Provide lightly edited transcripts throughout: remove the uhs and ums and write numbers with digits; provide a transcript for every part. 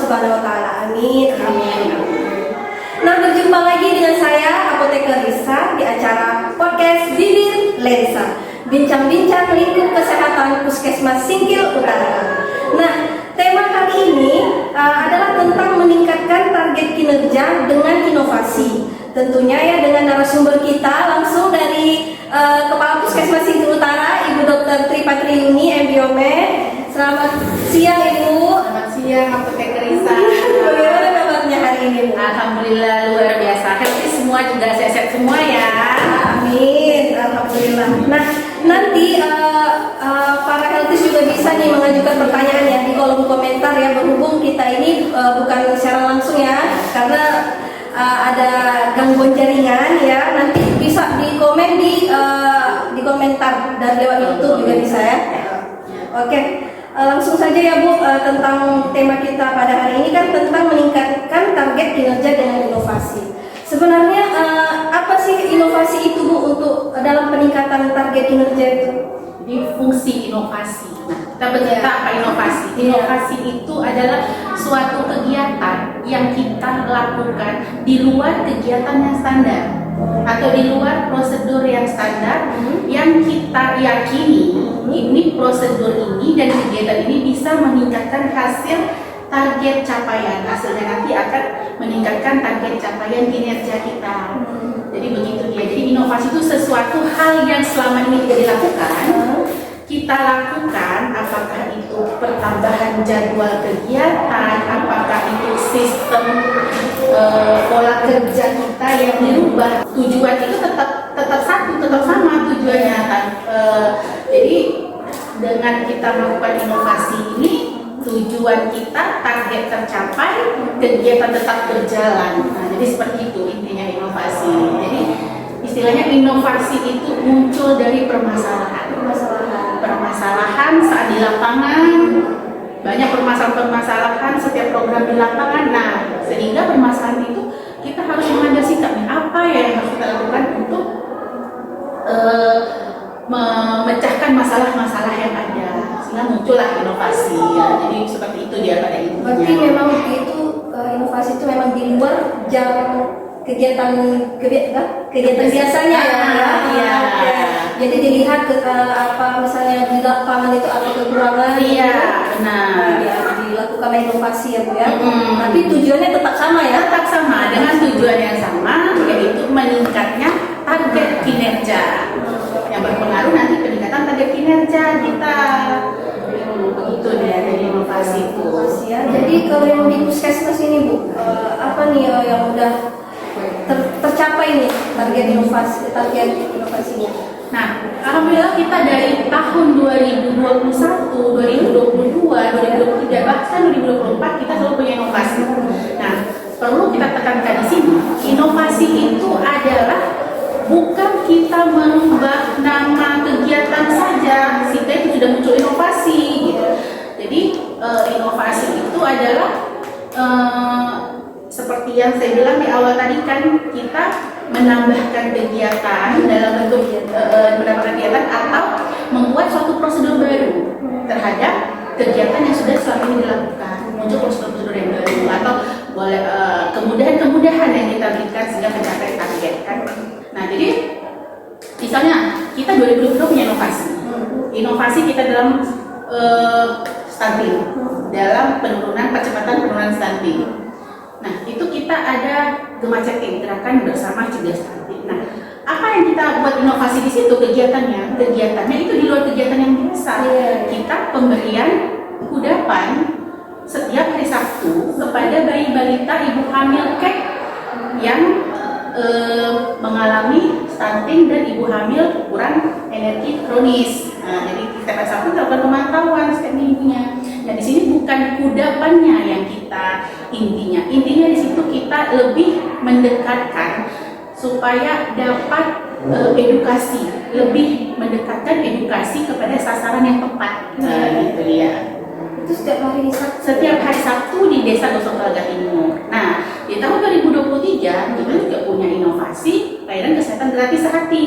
Subhanahu wa taala. Amin. Amin. Nah, berjumpa lagi dengan saya Apoteker Risa di acara podcast Bibir Lensa. Bincang-bincang lingkup kesehatan Puskesmas Singkil Utara. Nah, tema kali ini adalah tentang meningkatkan target kinerja dengan inovasi. Tentunya ya dengan narasumber kita langsung dari Kepala Puskesmas Singkil Utara, Ibu Dr. Tripatriuni MBiomed. Selamat siang Ibu. Selamat siang Apoteker Risa. Bagaimana kabarnya hari ini Bu? Alhamdulillah luar biasa. Healthy semua, juga sehat semua ya. Amin. Alhamdulillah. Nah, nanti para healthies juga bisa nih mengajukan pertanyaan ya di kolom komentar ya, berhubung kita ini bukan secara langsung ya, karena ada gangguan jaringan ya. Nanti bisa di komen di komentar dan lewat YouTube juga bisa ya. Oke. Langsung saja ya Bu, tentang tema kita pada hari ini kan tentang meningkatkan target kinerja dengan inovasi. Sebenarnya apa sih inovasi itu Bu untuk dalam peningkatan target kinerja itu? Jadi fungsi inovasi. Nah, kita bercerita apa inovasi? Inovasi itu adalah suatu kegiatan yang kita lakukan di luar kegiatan yang standar atau di luar prosedur yang standar yang kita yakini ini prosedur ini dan kegiatan ini bisa meningkatkan hasil target capaian. Hasilnya nanti akan meningkatkan target capaian kinerja kita. Jadi begitu dia. Jadi inovasi itu sesuatu hal yang selama ini tidak dilakukan. Kita lakukan, apakah itu pertambahan jadwal kegiatan, apakah itu sistem pola kerja kita yang dirubah. Tujuan itu tetap satu, tetap sama tujuannya kan. Jadi dengan kita melakukan inovasi ini, tujuan kita target tercapai, kegiatan tetap berjalan. Nah, jadi seperti itu intinya inovasi. Jadi istilahnya inovasi itu muncul dari permasalahan saat di lapangan. Banyak permasalahan setiap program di lapangan. Nah, sehingga permasalahan itu kita harus mengambil sikap nih, apa ya yang harus kita lakukan untuk memecahkan masalah-masalah yang ada, sehingga muncullah inovasi ya. Jadi seperti itu dia pada intinya. Berarti memang itu inovasi itu memang di luar jam kegiatan biasanya ya. Iya. Jadi dilihat apa misalnya di lapangan itu ada kekurangan. Iya, benar. Ya, dilakukan inovasi ya Bu ya. Tapi tujuannya tetap sama ya. Tetap sama dengan tujuan yang sama, yaitu meningkatnya target kinerja yang berpengaruh nanti peningkatan target kinerja kita. Begitu dia dari inovasi itu. Ya. Jadi kalau yang di Puskesmas ini Bu, apa nih yang udah tercapai nih target inovasinya? Nah, alhamdulillah kita dari tahun 2021, 2022, 2023, bahkan 2024 kita selalu punya inovasi. Nah, perlu kita tekankan di sini, inovasi itu adalah bukan kita merubah nama kegiatan saja, sehingga itu sudah muncul inovasi gitu. Jadi inovasi itu adalah seperti yang saya bilang di awal tadi kan, kita menambahkan kegiatan dalam bentuk menambahkan kegiatan atau membuat suatu prosedur baru terhadap kegiatan yang sudah selama ini dilakukan. Muncul prosedur-prosedur yang baru atau boleh kemudahan-kemudahan yang kita berikan sehingga mencapai target kan. Nah, jadi misalnya kita 2020 punya inovasi kita dalam stunting, dalam percepatan penurunan stunting. Nah, itu kita ada Gemah Ceting, gerakan bersama cegah stunting. Nah, apa yang kita buat inovasi di situ kegiatannya itu di luar kegiatan yang biasa. Kita pemberian kudapan setiap hari Sabtu kepada bayi balita ibu hamil kek yang mengalami stunting dan ibu hamil kurang energi kronis. Nah, jadi setiap hari Sabtu dilakukan pemantauan setiap minggunya. Nah, di sini bukan kudapannya yang kita intinya di situ kita lebih mendekatkan supaya dapat edukasi, lebih mendekatkan edukasi kepada sasaran yang tepat. Gitu ya. Itu setiap hari Sabtu? Setiap hari Sabtu di Desa Gosok Telaga Timur. Nah, di tahun 2023 kita juga punya inovasi layanan kesehatan gratis sehati.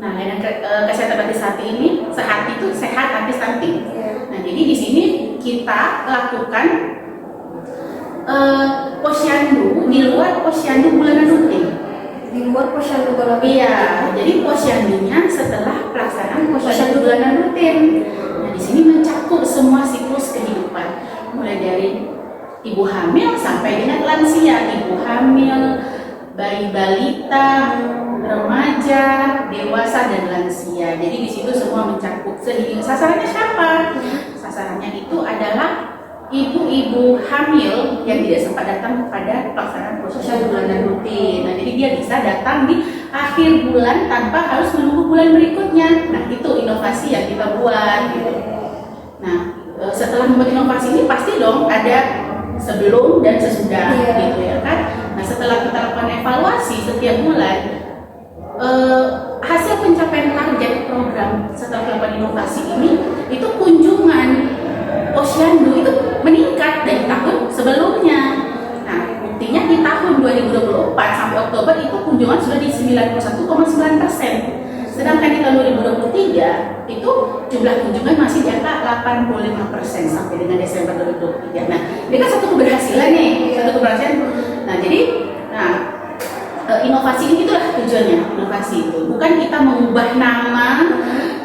Nah, layanan kesehatan gratis sehati ini, sehati itu sehat hati stunting. Nah, jadi di sini kita lakukan posyandu di luar posyandu bulanan rutin. Di luar posyandu bulanan. Iya, jadi posyandunya setelah pelaksanaan posyandu bulanan rutin. Nah, di sini mencakup semua siklus kehidupan, mulai dari ibu hamil sampai dengan lansia, ibu hamil, bayi balita, remaja, dewasa dan lansia. Jadi di situ semua mencakup. Sehingga sasarannya siapa? Sasarannya itu adalah ibu-ibu hamil yang tidak sempat datang pada pelaksanaan posyandu bulanan rutin. Nah, jadi dia bisa datang di akhir bulan tanpa harus menunggu bulan berikutnya. Nah, itu inovasi yang kita buat gitu. Nah, setelah membuat inovasi ini pasti dong ada sebelum dan sesudah gitu ya kan. Nah, setelah kita lakukan evaluasi setiap bulan, hasil pencapaian target program setelah melakukan inovasi ini itu kunjungan posyandu itu meningkat dari tahun sebelumnya. Nah, buktinya di tahun 2024 sampai Oktober itu kunjungan sudah di 91,9%. Sedangkan di tahun 2023 itu jumlah kunjungan masih di angka 85% sampai dengan Desember 2023. Nah, ini kan satu keberhasilan nih, satu keberhasilan. Nah, jadi inovasi ini itulah tujuannya. Inovasi itu bukan kita mengubah nama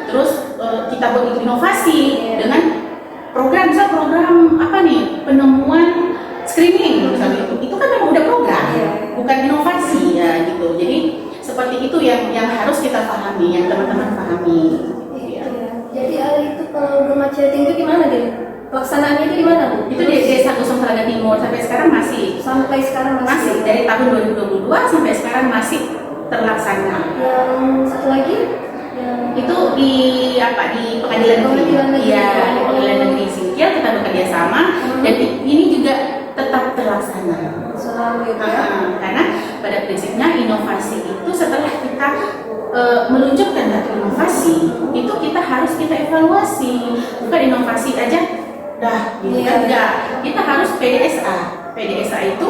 terus kita buat inovasi dengan program, misal program apa nih, penemuan screening misalnya, itu kan memang udah program, bukan inovasi ya gitu. Jadi seperti itu yang harus kita pahami, yang teman-teman pahami. Ya. Jadi itu kalau rumah Cileting itu gimana deh? Pelaksanaannya itu gimana Bu? Itu di Desa Gusung Telaga Timur sampai sekarang masih. Sampai sekarang masih. Dari tahun 2022 sampai sekarang masih terlaksana. Yang satu lagi? Itu di pengadilan negeri. Iya, di pengadilan negeri Singkil kita bekerja sama dan ini juga tetap terlaksana. Selalu itu ya. Karena pada prinsipnya inovasi itu setelah kita meluncurkan satu inovasi itu kita harus evaluasi, bukan inovasi aja dah gitu kan, enggak. Kita harus PDSA. PDSA itu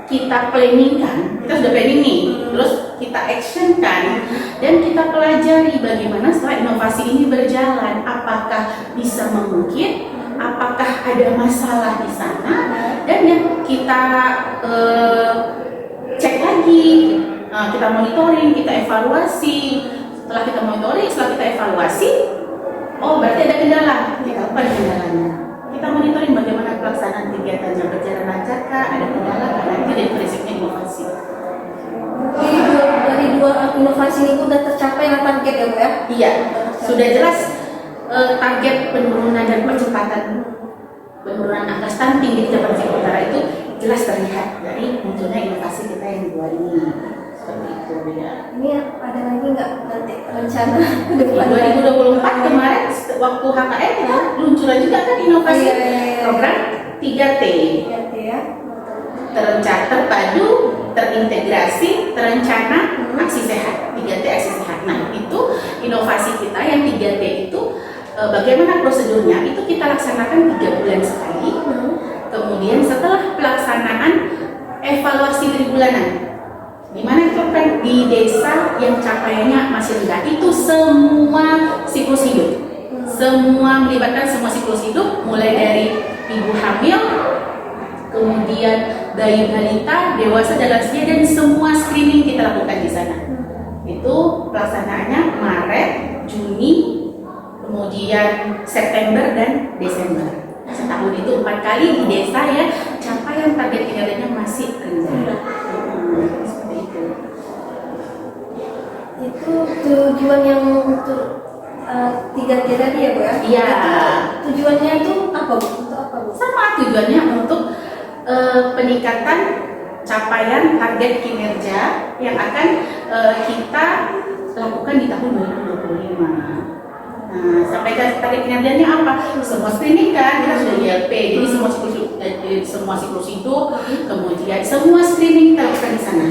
kita planningkan, kita sudah planning nih, terus kita actionkan dan kita pelajari bagaimana setelah inovasi ini berjalan, apakah bisa mengukir, apakah ada masalah di sana, dan yang kita cek lagi, kita monitoring, kita evaluasi. Setelah kita monitoring, setelah kita evaluasi, oh berarti ada kendala, kita apa kendalanya? Kita monitoring bagaimana pelaksanaan kegiatannya berjalan lancar kah, ada kendala kah, itu dari prinsipnya inovasi. Jadi dari dua inovasi ini udah tercapai target ya Bu ya? Iya, sudah jelas target penurunan dan percepatan penurunan angka stunting di Kecamatan Singkil Utara itu jelas terlihat dari munculnya inovasi kita yang dua ini. Seperti itu beda. Ini ada lagi nggak nanti rencana ke Di depan? 2024 kemarin waktu HKM kita luncuran juga kan inovasi program 3T. Ya. Terencana, terpadu, terintegrasi, terencana, aksi sehat. 3T aksi sehat. Nah, itu inovasi kita yang 3T itu bagaimana prosedurnya itu kita laksanakan 3 bulan sekali. Kemudian setelah pelaksanaan evaluasi 3 bulanan. Di mana itu kan di desa yang capaiannya masih rendah, itu semua siklus hidup. Semua melibatkan semua siklus hidup, mulai dari ibu hamil, kemudian bayi balita, dewasa dan lansia, dan semua screening kita lakukan di sana. Itu pelaksanaannya Maret, Juni, kemudian September dan Desember. Setahun itu 4 kali di desa ya, capaian target kinerjanya masih rendah. Seperti itu. Itu tujuan yang untuk 3T tadi ya Bu ya? Iya. Tujuannya itu apa Bu? Untuk apa Bu? Sama tujuannya untuk peningkatan capaian target kinerja yang akan kita lakukan di tahun 2025. Nah, sampai ke target kinerjanya apa? Semua screening kan, kita sudah ILP, jadi semua siklus itu, kemudian semua screening kita lakukan di sana.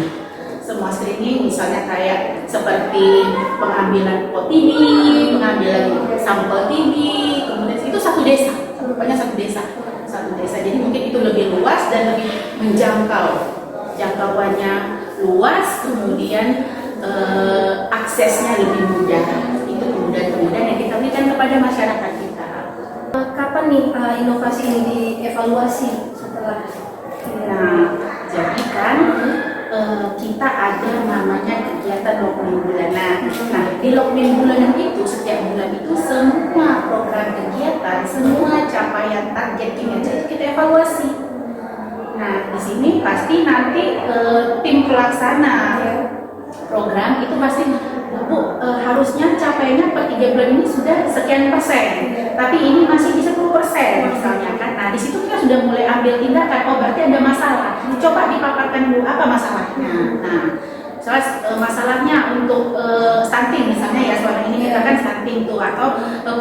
Semua screening misalnya kayak seperti pengambilan TB, pengambilan sampel TB, kemudian itu satu desa, pokoknya satu desa. Jadi mungkin itu lebih luas dan lebih menjangkau, jangkauannya luas, kemudian aksesnya lebih mudah. Itu kemudian yang kita berikan kepada masyarakat kita. Kapan nih inovasi ini dievaluasi setelah? Nah, jadi kan kita ada namanya kegiatan Lokmin bulanan. Nah, di Lokmin bulanan itu setiap bulan itu semua program kegiatan, semua capaian target kinerja itu kita evaluasi. Nah, di sini pasti nanti tim pelaksana program itu pasti Bu, harusnya capaiannya per 3 bulan ini sudah sekian persen, tapi ini masih di 10% misalnya kan. Nah, di situ kita sudah mulai ambil tindakan. Oh, berarti ada masalah. Coba dipaparkan dulu apa masalahnya. Nah, masalahnya untuk stunting misalnya ya, selama ini kita kan stunting tuh, atau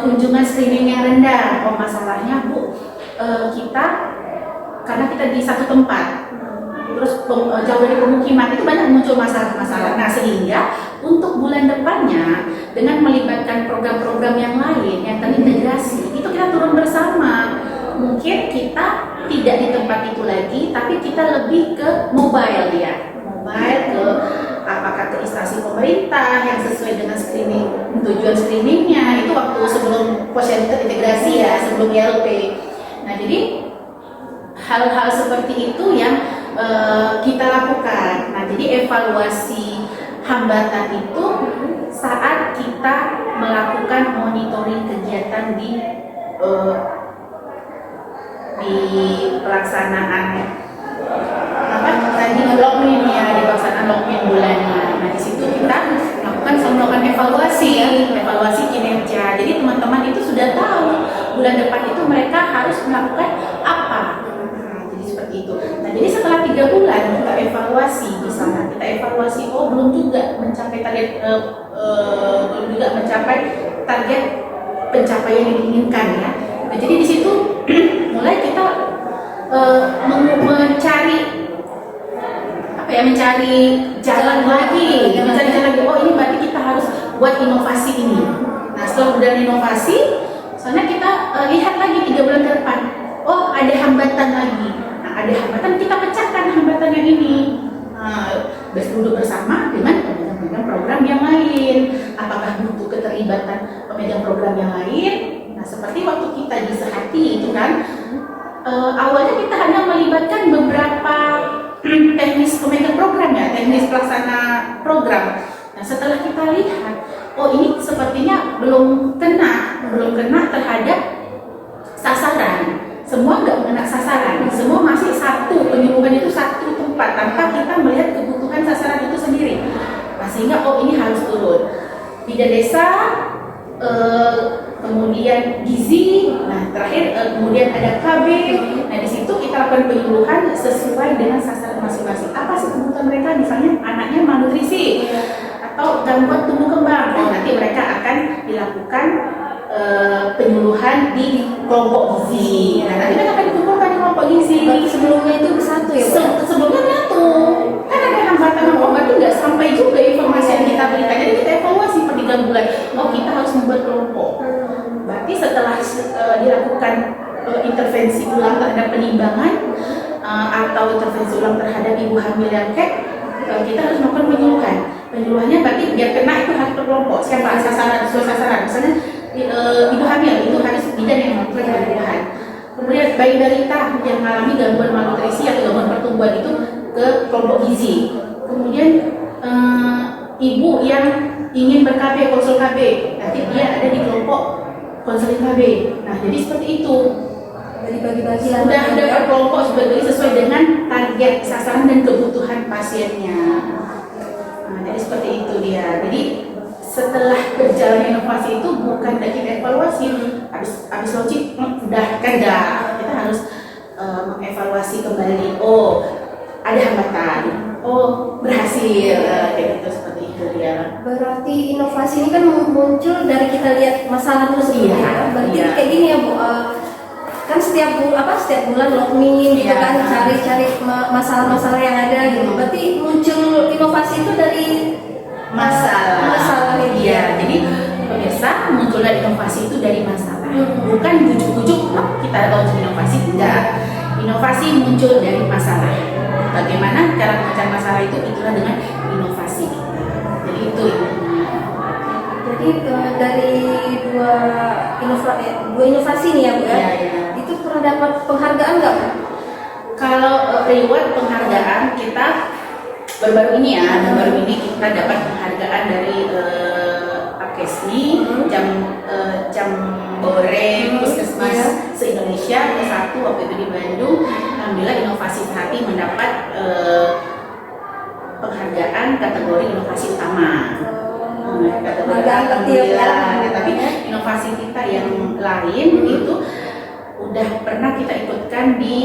kunjungan screening yang rendah. Oh, masalahnya Bu, kita karena kita di satu tempat, terus jauh dari pemukiman, itu banyak muncul masalah-masalah. Nah, sehingga untuk bulan depannya dengan melibatkan program-program yang lain yang terintegrasi, itu kita turun bersama. Mungkin kita tidak di tempat itu lagi, tapi kita lebih ke mobile ya, mobile ke apakah ke instansi pemerintah yang sesuai dengan screening, tujuan screeningnya itu waktu sebelum posyandu terintegrasi ya, sebelum ILP. Nah, jadi hal-hal seperti itu yang kita lakukan. Nah, jadi evaluasi hambatan itu saat kita melakukan monitoring kegiatan di pelaksanaan apa tadi Lokmin ya, di pelaksanaan Lokmin bulanan. Nah, di situ kita melakukan evaluasi kinerja. Jadi teman-teman itu sudah tahu bulan depan itu mereka harus melakukan apa. Itu. Nah, jadi setelah 3 bulan kita evaluasi, misalnya kita evaluasi, oh belum juga mencapai target, belum juga mencapai target pencapaian yang diinginkan ya. Nah, jadi di situ mulai kita mencari jalan lagi, oh ini berarti kita harus buat inovasi ini. Nah, setelah udah inovasi, soalnya kita lihat lagi 3 bulan ke depan, oh ada hambatan lagi. Ada hambatan, kita pecahkan hambatan yang ini. Duduk bersama dengan pemegang program yang lain. Apakah butuh keterlibatan pemegang program yang lain? Nah, seperti waktu kita di Sehati itu kan, awalnya kita hanya melibatkan beberapa teknis pemegang program ya, teknis pelaksana program. Nah, setelah kita lihat, oh ini sepertinya belum kena terhadap sasaran. Semua nggak mengenai sasaran, semua masih satu, penyuluhan itu satu tempat tanpa kita melihat kebutuhan sasaran itu sendiri. Nah, sehingga oh ini harus turun. Bidan desa, kemudian gizi, nah terakhir kemudian ada KB. Nah, di situ kita lakukan penyuluhan sesuai dengan sasaran masing-masing. Apa sih kebutuhan mereka? Misalnya anaknya malnutrisi atau gangguan tumbuh kembang. Oh, nanti mereka akan dilakukan penyuluhan di kelompok gizi. Nah, nanti kan akan dikumpulkan di kelompok gizi. Berarti sebelumnya itu satu ya, Bu? Sebelumnya nyatu. Kan ada hambatan itu nggak sampai juga informasi yang kita berikan. Jadi kita evaluasi per 3 bulan. Oh, kita harus membuat kelompok. Berarti setelah dilakukan intervensi ulang terhadap penimbangan atau intervensi ulang terhadap ibu hamil yang kita harus melakukan penyuluhan. Penyuluhannya berarti biar kena itu harus per kelompok. Siapa sasaran, sesuai sasaran. Misalnya ibu hamil itu harus bidan yang melakukan penyuluhan. Kemudian bayi balita yang mengalami gangguan malnutrisi atau gangguan pertumbuhan itu ke kelompok gizi. Kemudian ibu yang ingin ber-KB, konsul KB, nanti dia ada di kelompok konseling KB. Nah, jadi seperti itu. Dibagi-bagi lah. Sudah ada per kelompok sesuai dengan target sasaran dan kebutuhan pasiennya. Nah, jadi seperti itu dia. Jadi setelah berjalan inovasi itu bukan lagi evaluasi, habis launching udah kerja, kita harus mengevaluasi kembali. Oh, ada hambatan. Oh, berhasil, kayak gitu, seperti itu dia. Berarti inovasi ini kan muncul dari kita lihat masalah tersebut. Iya, Ya? Berarti iya. kayak gini ya, Bu. Kan setiap bulan Lokmin gitu Iya. kan, cari masalah-masalah yang ada gitu. Berarti muncul inovasi itu dari masalah ini. Iya, jadi pemirsa, munculnya inovasi itu dari masalah. Bukan ujuk-ujuk kita launching inovasi, tidak. Inovasi muncul dari masalah. Bagaimana cara memecahkan masalah itu? Itulah dengan inovasi. Jadi itu. Jadi dari dua inovasi nih ya, Bu ya. Iya, iya. Itu pernah dapat penghargaan nggak Bu? Kalau reward penghargaan kita baru-baru ini ya, baru-baru ini kita dapat penghargaan dari Akesmi, Jambore Puskesmas se-Indonesia ke-1 waktu itu di Bandung. Alhamdulillah Inovasi Sehati mendapat penghargaan kategori inovasi utama. Kategori alhamdulillah. Tapi inovasi kita yang lain itu udah pernah kita ikutkan di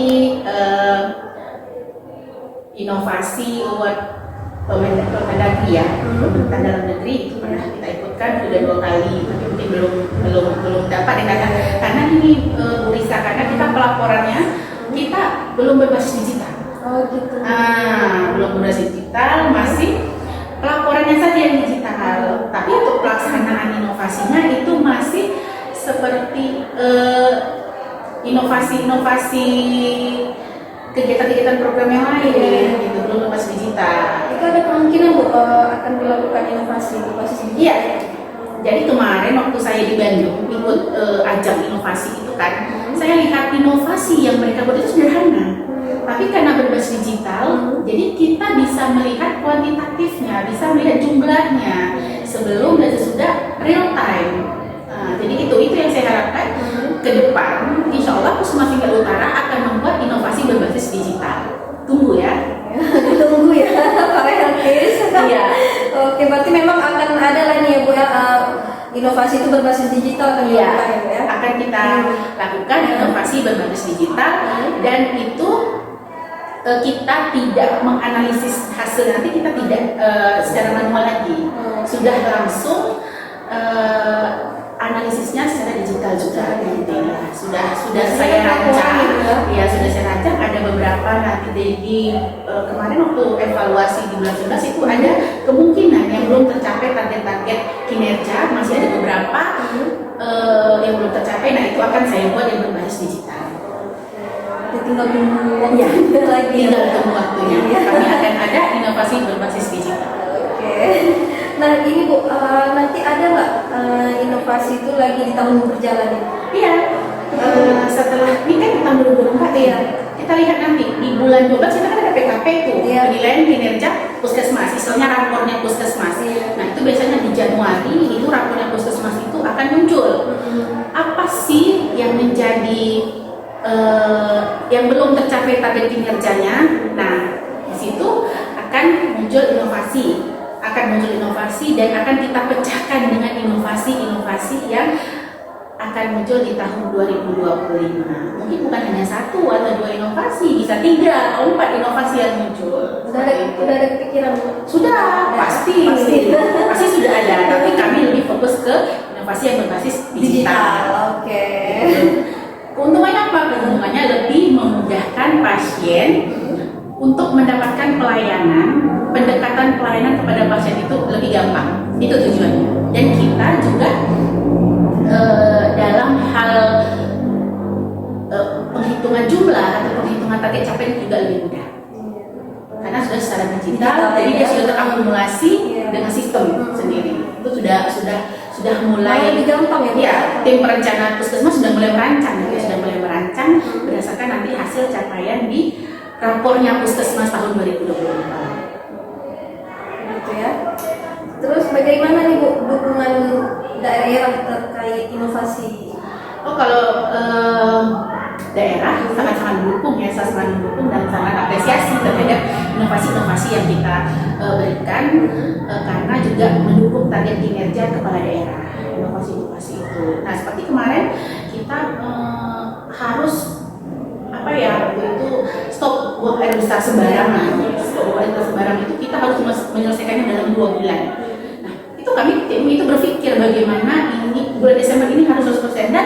inovasi award Kemendagri ya, pemerintah dalam negeri itu pernah kita ikutkan sudah 2 kali, tapi mungkin belum dapat ya karena ini Bu Risa, karena kita pelaporannya kita belum berbasis digital. Oh gitu. Belum berbasis digital, masih pelaporannya saja yang digital, tapi untuk pelaksanaan inovasinya itu masih seperti inovasi kegiatan-kegiatan program yang lain gitu, belum berbasis digital. Itu ada kemungkinan Bu akan dilakukan inovasi digital? Iya. Jadi kemarin waktu saya di Bandung ikut ajang inovasi itu kan, saya lihat inovasi yang mereka buat itu sederhana. Tapi karena berbasis digital, jadi kita bisa melihat kuantitatifnya, bisa melihat jumlahnya sebelum dan sesudah real time. Jadi itu yang saya harapkan ke depan, insya Allah Puskesmas Tinggal Utara akan membuat inovasi berbasis digital. Tunggu ya. Tunggu ya, Pak Helkis. Iya. Oke, berarti memang akan ada lah nih ya Bu ya, inovasi itu berbasis digital kan Iya, ya? akan kita lakukan inovasi berbasis digital dan itu kita tidak menganalisis hasil, nanti kita tidak secara manual lagi, sudah langsung analisisnya secara digital juga nanti ya. Sudah saya rancang ya, sudah saya rancang ada beberapa nanti di kemarin waktu evaluasi di bulan 11 itu ada kemungkinan yang belum tercapai target-target kinerja, masih ada beberapa yang belum tercapai. Nah itu akan saya buat yang berbasis digital. Tinggal tunggu ya, lagi. Tinggal tunggu waktunya. Kami akan ada inovasi berbasis digital. Oke. Nah ini Bu, nanti ada nggak inovasi itu lagi di tahun berjalan ini? Iya. Setelah ini kan tahun 2024 ya. Kita lihat nanti di bulan 12 kita kan ada PKP itu, penilaian kinerja Puskesmas, istilahnya rapornya Puskesmas. Nah itu biasanya di Januari itu rapornya Puskesmas itu akan muncul. Apa sih yang menjadi yang belum tercapai target kinerjanya? Nah di situ akan muncul inovasi dan akan kita pecahkan dengan inovasi-inovasi yang akan muncul di tahun 2025. Mungkin bukan hanya 1 atau 2 inovasi, bisa 3 atau 4 inovasi yang muncul. Sudah ada kepikiran? Sudah, pasti sudah ada. Tapi kami lebih fokus ke inovasi yang berbasis digital. Oke. Keuntungannya apa? Keuntungannya lebih memudahkan pasien untuk mendapatkan pendekatan pelayanan kepada pasien itu lebih gampang. Itu tujuannya. Dan kita juga dalam hal penghitungan jumlah atau penghitungan target capaian juga lebih mudah. Karena sudah secara digital, jadi dia sudah terakumulasi dengan sistem sendiri. Itu sudah mulai lebih gampang ya. Ya, tim perencana Puskesmas sudah mulai merancang, berdasarkan nanti hasil capaian di rapornya Puskesmas tahun 2024. Gitu ya. Terus bagaimana nih Bu dukungan daerah terkait inovasi? Oh kalau daerah sangat-sangat mendukung ya, sangat mendukung dan sangat apresiasi terhadap inovasi-inovasi yang kita berikan karena juga mendukung target kinerja kepala daerah, inovasi-inovasi itu. Nah seperti kemarin kita harus itu stop buang air besar sembarangan. Stop buang air besar sembarangan itu kita harus menyelesaikannya dalam 2 bulan. Nah itu tim itu berpikir bagaimana ini bulan Desember ini harus 100% dan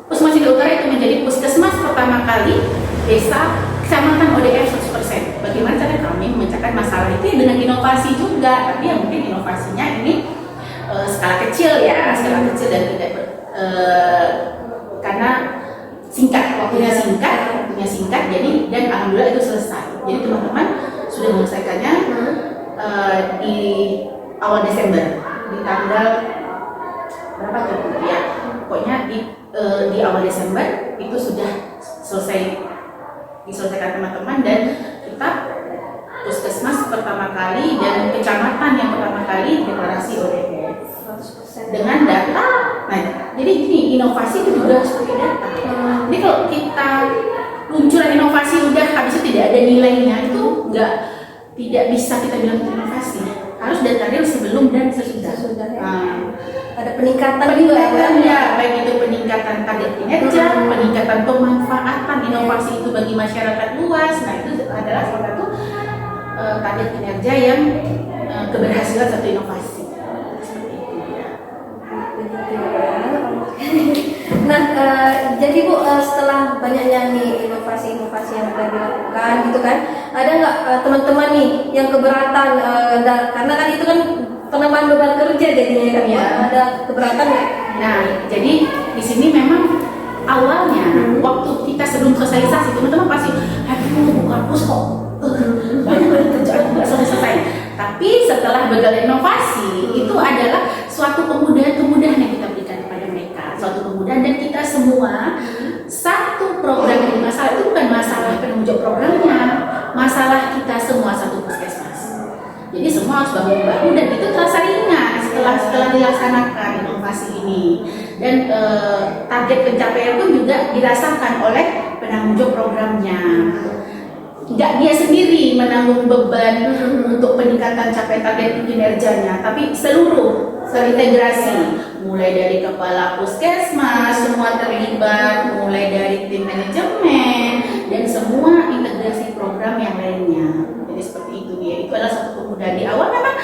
Puskesmas Tinggal Utara itu menjadi puskesmas pertama kali desa kecamatan ODF 100%. Bagaimana cara kami memecahkan masalah itu ya dengan inovasi juga, tapi yang mungkin inovasinya ini skala kecil dan tidak karena waktunya singkat, jadi dan alhamdulillah itu selesai. Jadi teman-teman sudah menyelesaikannya di awal Desember, di tanggal berapa tuh ya? Pokoknya di awal Desember itu sudah diselesaikan teman-teman, dan kita puskesmas pertama kali dan kecamatan yang pertama kali deklarasi ODP 100%. dengan data. Nah, jadi gini, inovasi itu juga harus pakai data. Jadi kalau kita luncuran inovasi udah habis itu tidak ada nilainya, itu tidak bisa kita bilang itu inovasi. Harus data real sebelum dan sesudah. Ya. Nah, Ada peningkatan juga ya, baik itu peningkatan target kinerja, peningkatan pemanfaatan inovasi itu bagi masyarakat luas. Nah, itu adalah salah satu target kinerja yang keberhasilan satu inovasi. Seperti itu ya. Nah, jadi Bu, setelah banyaknya nih inovasi-inovasi yang sudah dilakukan gitu kan, ada nggak teman-teman nih yang keberatan karena kan itu kan penambahan beban kerja jadinya kan, Ya. ada keberatan nggak? Nah, jadi di sini memang awalnya waktu kita sebelum sosialisasi teman-teman pasti, aduh bukan pus kok, banyak kerjaan nggak selesai. Tapi setelah berbagai inovasi itu adalah suatu kemudahan yang kita berikan kepada mereka, suatu kemudahan, dan kita semua satu program yang masalah itu bukan masalah penanggung jawab programnya, masalah kita semua satu puskesmas. Jadi semua harus bahu-bahu, dan itu terasa ringan setelah dilaksanakan inovasi ini, dan target pencapaian pun juga dirasakan oleh penanggung jawab programnya. Nggak dia sendiri menanggung beban untuk peningkatan capaian target kinerjanya, tapi seluruh terintegrasi, mulai dari kepala puskesmas semua terlibat, mulai dari tim manajemen dan semua integrasi program yang lainnya. Jadi seperti itu dia. Itu adalah satu kemudahan di awal memang.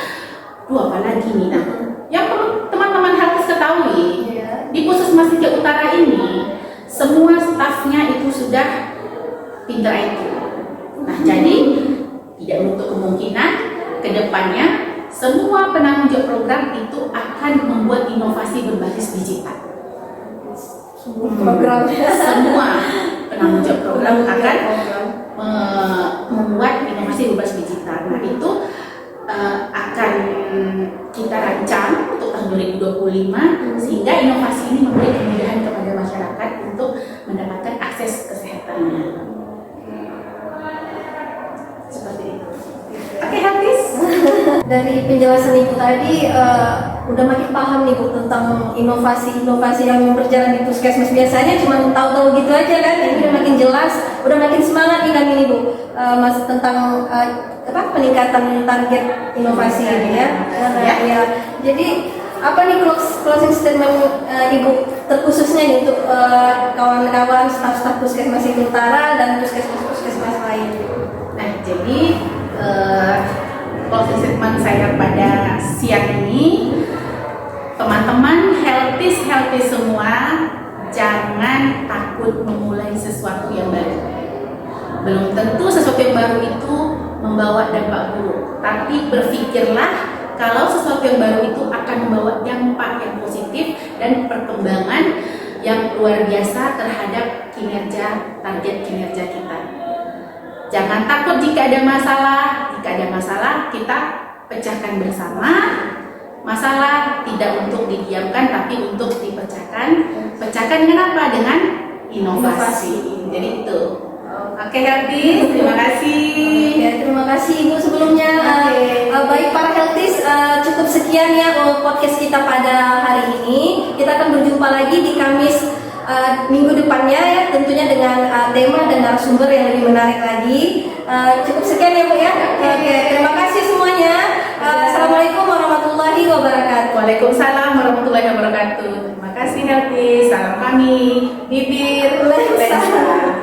Apalagi nih, nah, yang perlu teman-teman harus ketahui di Puskesmas Tiga Utara ini semua stafnya itu sudah pintar IT. Nah, jadi tidak menutup kemungkinan ke depannya semua penanggung jawab program itu akan membuat inovasi berbasis digital. Program Semua penanggung jawab program akan membuat inovasi berbasis digital. Nah, itu akan kita rancang untuk tahun 2025 sehingga inovasi ini memberi kemudahan kepada masyarakat untuk mendapatkan akses kesehatannya. Seperti itu. Oke, habis. Dari penjelasan Ibu tadi udah makin paham nih Bu tentang inovasi-inovasi yang berjalan di puskesmas. Biasanya cuma tahu-tahu gitu aja kan, ini udah makin jelas, udah makin semangat nih kami nih Bu, mas tentang peningkatan target inovasi ini ya. Ya. Jadi apa nih closing statement Ibu terkhususnya nih untuk kawan-kawan staf-staf Puskesmas Tiga Utara dan puskesmas-puskesmas lain? Nah, jadi closing statement saya pada siang ini, teman-teman healthy semua, jangan takut memulai sesuatu yang baru. Belum tentu sesuatu yang baru itu membawa dampak buruk, tapi berpikirlah kalau sesuatu yang baru itu akan membawa dampak yang positif dan perkembangan yang luar biasa terhadap target kinerja kita. Jangan takut jika ada masalah. Jika ada masalah, kita pecahkan bersama. Masalah tidak untuk didiamkan, tapi untuk dipecahkan. Pecahkan dengan apa? Dengan inovasi. Jadi itu. Oke, Healthies, terima kasih. Ya, terima kasih Ibu sebelumnya. Baik para Healthies, cukup sekian ya podcast kita pada hari ini. Kita akan berjumpa lagi di Kamis minggu depannya ya, tentunya dengan tema dan narasumber yang lebih menarik lagi. Cukup sekian ya Bu ya. Oke, terima kasih semuanya. Assalamualaikum warahmatullahi wabarakatuh. Waalaikumsalam warahmatullahi wabarakatuh. Terima kasih Healthies. Salam kami. Bibir. Waalaikumsalam.